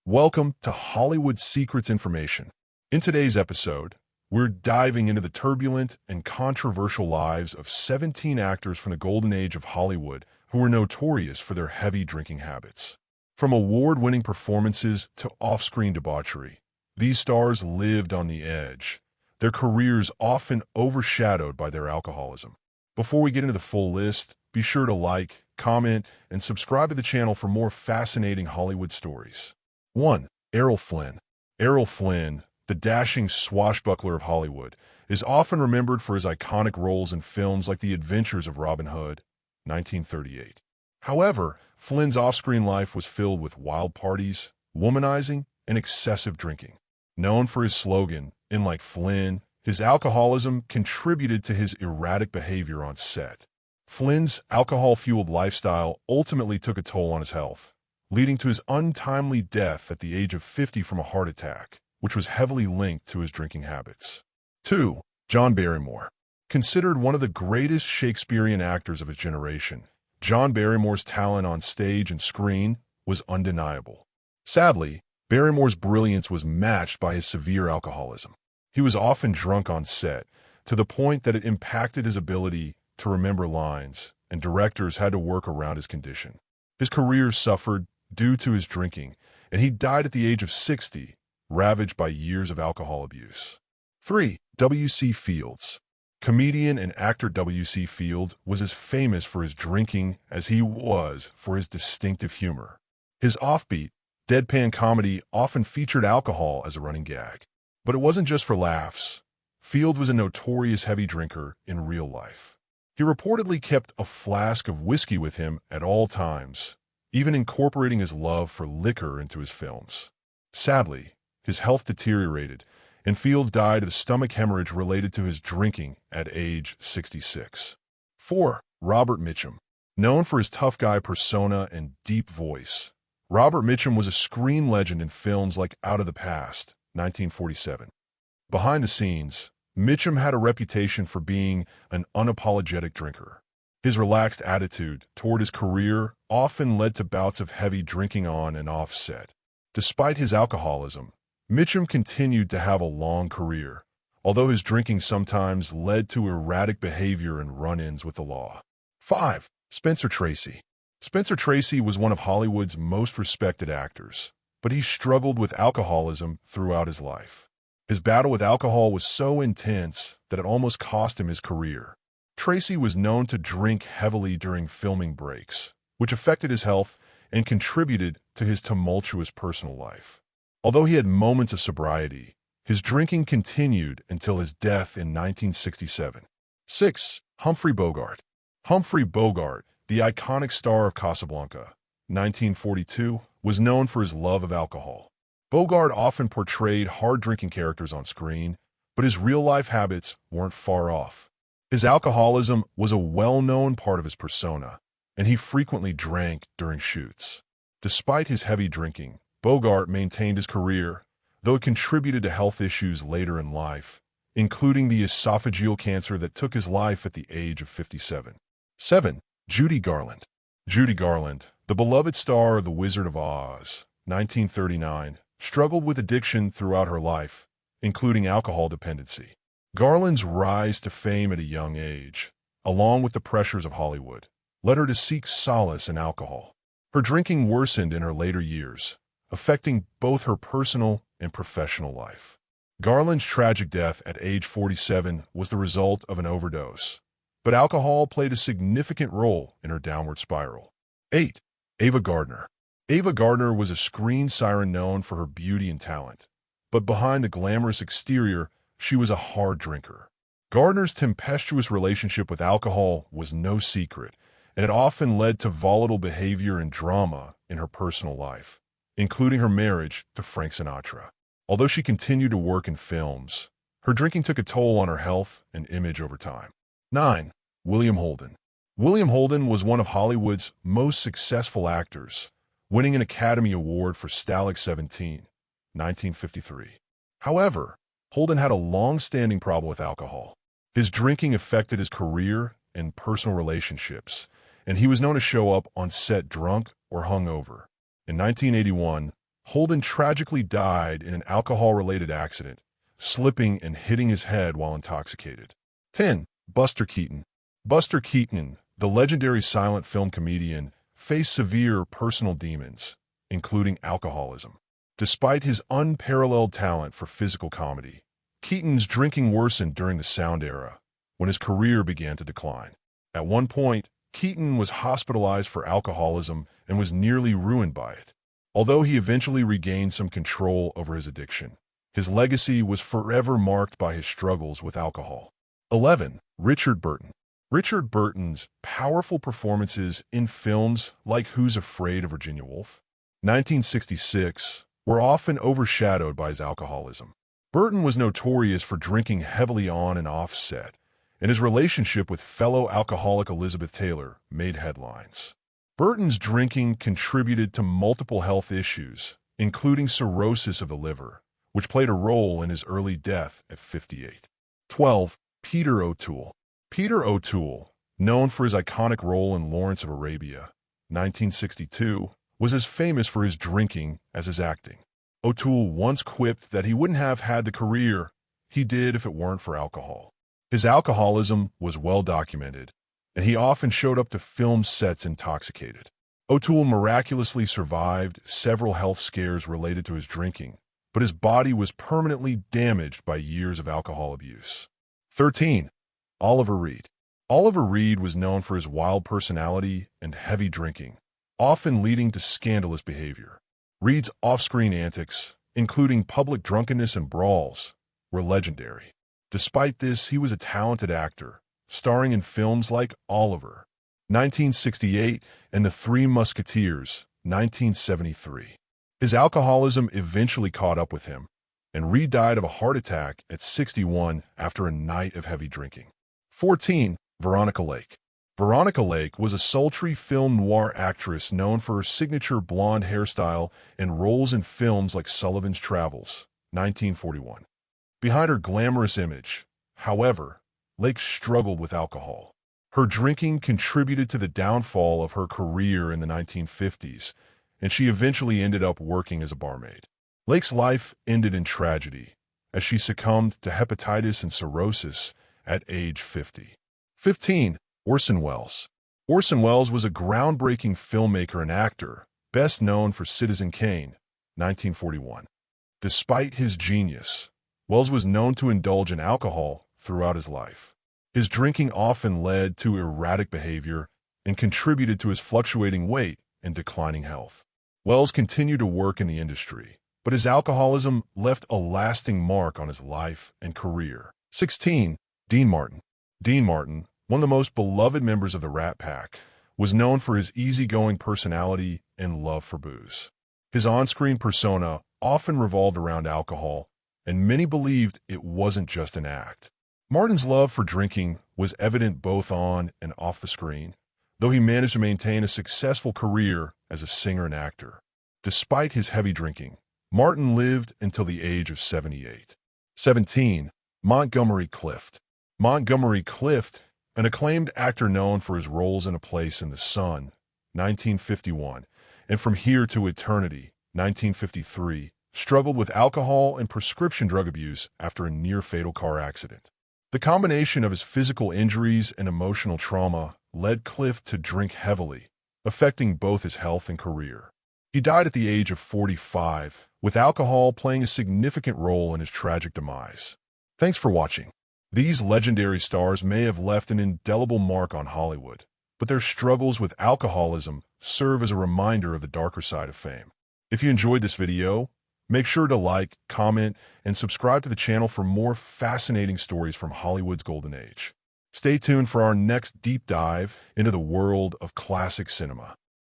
Welcome to Hollywood Secrets Information. In today's episode, we're diving into the turbulent and controversial lives of 17 actors from the golden age of Hollywood who were notorious for their heavy drinking habits. From award-winning performances to off-screen debauchery, these stars lived on the edge, their careers often overshadowed by their alcoholism. Before we get into the full list, be sure to like, comment, and subscribe to the channel for more fascinating Hollywood stories. 1. Errol Flynn. Errol Flynn, the dashing swashbuckler of Hollywood, is often remembered for his iconic roles in films like The Adventures of Robin Hood, 1938. However, Flynn's off-screen life was filled with wild parties, womanizing, and excessive drinking. Known for his slogan, "In like Flynn," his alcoholism contributed to his erratic behavior on set. Flynn's alcohol-fueled lifestyle ultimately took a toll on his health, leading to his untimely death at the age of 50 from a heart attack, which was heavily linked to his drinking habits. 2. John Barrymore. Considered one of the greatest Shakespearean actors of his generation, John Barrymore's talent on stage and screen was undeniable. Sadly, Barrymore's brilliance was matched by his severe alcoholism. He was often drunk on set, to the point that it impacted his ability to remember lines, and directors had to work around his condition. His career suffered due to his drinking, and he died at the age of 60, ravaged by years of alcohol abuse. 3. W.C. Fields. Comedian and actor W.C. Fields was as famous for his drinking as he was for his distinctive humor. His offbeat, deadpan comedy often featured alcohol as a running gag. But it wasn't just for laughs. Fields was a notorious heavy drinker in real life. He reportedly kept a flask of whiskey with him at all times, even incorporating his love for liquor into his films. Sadly, his health deteriorated, and Fields died of stomach hemorrhage related to his drinking at age 66. 4. Robert Mitchum. Known for his tough guy persona and deep voice, Robert Mitchum was a screen legend in films like Out of the Past, 1947. Behind the scenes, Mitchum had a reputation for being an unapologetic drinker. His relaxed attitude toward his career often led to bouts of heavy drinking on and off set. Despite his alcoholism, Mitchum continued to have a long career, although his drinking sometimes led to erratic behavior and run-ins with the law. 5. Spencer Tracy. Spencer Tracy was one of Hollywood's most respected actors, but he struggled with alcoholism throughout his life. His battle with alcohol was so intense that it almost cost him his career. Tracy was known to drink heavily during filming breaks, which affected his health and contributed to his tumultuous personal life. Although he had moments of sobriety, his drinking continued until his death in 1967. 6. Humphrey Bogart. Humphrey Bogart, the iconic star of Casablanca, 1942, was known for his love of alcohol. Bogart often portrayed hard-drinking characters on screen, but his real-life habits weren't far off. His alcoholism was a well-known part of his persona, and he frequently drank during shoots. Despite his heavy drinking, Bogart maintained his career, though it contributed to health issues later in life, including the esophageal cancer that took his life at the age of 57. 7. Judy Garland. Judy Garland, the beloved star of The Wizard of Oz, 1939, struggled with addiction throughout her life, including alcohol dependency. Garland's rise to fame at a young age, along with the pressures of Hollywood, led her to seek solace in alcohol. Her drinking worsened in her later years, affecting both her personal and professional life. Garland's tragic death at age 47 was the result of an overdose, but alcohol played a significant role in her downward spiral. 8. Ava Gardner. Ava Gardner was a screen siren known for her beauty and talent, but behind the glamorous exterior, she was a hard drinker. Gardner's tempestuous relationship with alcohol was no secret, and it often led to volatile behavior and drama in her personal life, including her marriage to Frank Sinatra. Although she continued to work in films, her drinking took a toll on her health and image over time. 9. William Holden. William Holden was one of Hollywood's most successful actors, winning an Academy Award for Stalag 17, 1953. However, Holden had a long-standing problem with alcohol. His drinking affected his career and personal relationships, and he was known to show up on set drunk or hungover. In 1981, Holden tragically died in an alcohol-related accident, slipping and hitting his head while intoxicated. 10. Buster Keaton. Buster Keaton, the legendary silent film comedian, faced severe personal demons, including alcoholism. Despite his unparalleled talent for physical comedy, Keaton's drinking worsened during the sound era, when his career began to decline. At one point, Keaton was hospitalized for alcoholism and was nearly ruined by it. Although he eventually regained some control over his addiction, his legacy was forever marked by his struggles with alcohol. 11. Richard Burton. Richard Burton's powerful performances in films like Who's Afraid of Virginia Woolf, 1966, were often overshadowed by his alcoholism. Burton was notorious for drinking heavily on and off set, and his relationship with fellow alcoholic Elizabeth Taylor made headlines. Burton's drinking contributed to multiple health issues, including cirrhosis of the liver, which played a role in his early death at 58. 12. Peter O'Toole. Peter O'Toole, known for his iconic role in Lawrence of Arabia, 1962, was as famous for his drinking as his acting. O'Toole once quipped that he wouldn't have had the career he did if it weren't for alcohol. His alcoholism was well documented, and he often showed up to film sets intoxicated. O'Toole miraculously survived several health scares related to his drinking, but his body was permanently damaged by years of alcohol abuse. 13. Oliver Reed. Oliver Reed was known for his wild personality and heavy drinking, often leading to scandalous behavior. Reed's off-screen antics, including public drunkenness and brawls, were legendary. Despite this, he was a talented actor, starring in films like Oliver, 1968, and The Three Musketeers, 1973. His alcoholism eventually caught up with him, and Reed died of a heart attack at 61 after a night of heavy drinking. 14. Veronica Lake. Veronica Lake was a sultry film noir actress known for her signature blonde hairstyle and roles in films like Sullivan's Travels, 1941. Behind her glamorous image, however, Lake struggled with alcohol. Her drinking contributed to the downfall of her career in the 1950s, and she eventually ended up working as a barmaid. Lake's life ended in tragedy, as she succumbed to hepatitis and cirrhosis at age 50. 15. Orson Welles. Orson Welles was a groundbreaking filmmaker and actor, best known for Citizen Kane, 1941. Despite his genius, Welles was known to indulge in alcohol throughout his life. His drinking often led to erratic behavior and contributed to his fluctuating weight and declining health. Welles continued to work in the industry, but his alcoholism left a lasting mark on his life and career. 16. Dean Martin. Dean Martin, one of the most beloved members of the Rat Pack, was known for his easygoing personality and love for booze. His on-screen persona often revolved around alcohol, and many believed it wasn't just an act. Martin's love for drinking was evident both on and off the screen, though he managed to maintain a successful career as a singer and actor. Despite his heavy drinking, Martin lived until the age of 78. 17. Montgomery Clift. Montgomery Clift, an acclaimed actor known for his roles in A Place in the Sun, 1951, and From Here to Eternity, 1953, struggled with alcohol and prescription drug abuse after a near-fatal car accident. The combination of his physical injuries and emotional trauma led Clift to drink heavily, affecting both his health and career. He died at the age of 45, with alcohol playing a significant role in his tragic demise. Thanks for watching. These legendary stars may have left an indelible mark on Hollywood, but their struggles with alcoholism serve as a reminder of the darker side of fame. If you enjoyed this video, make sure to like, comment, and subscribe to the channel for more fascinating stories from Hollywood's golden age. Stay tuned for our next deep dive into the world of classic cinema.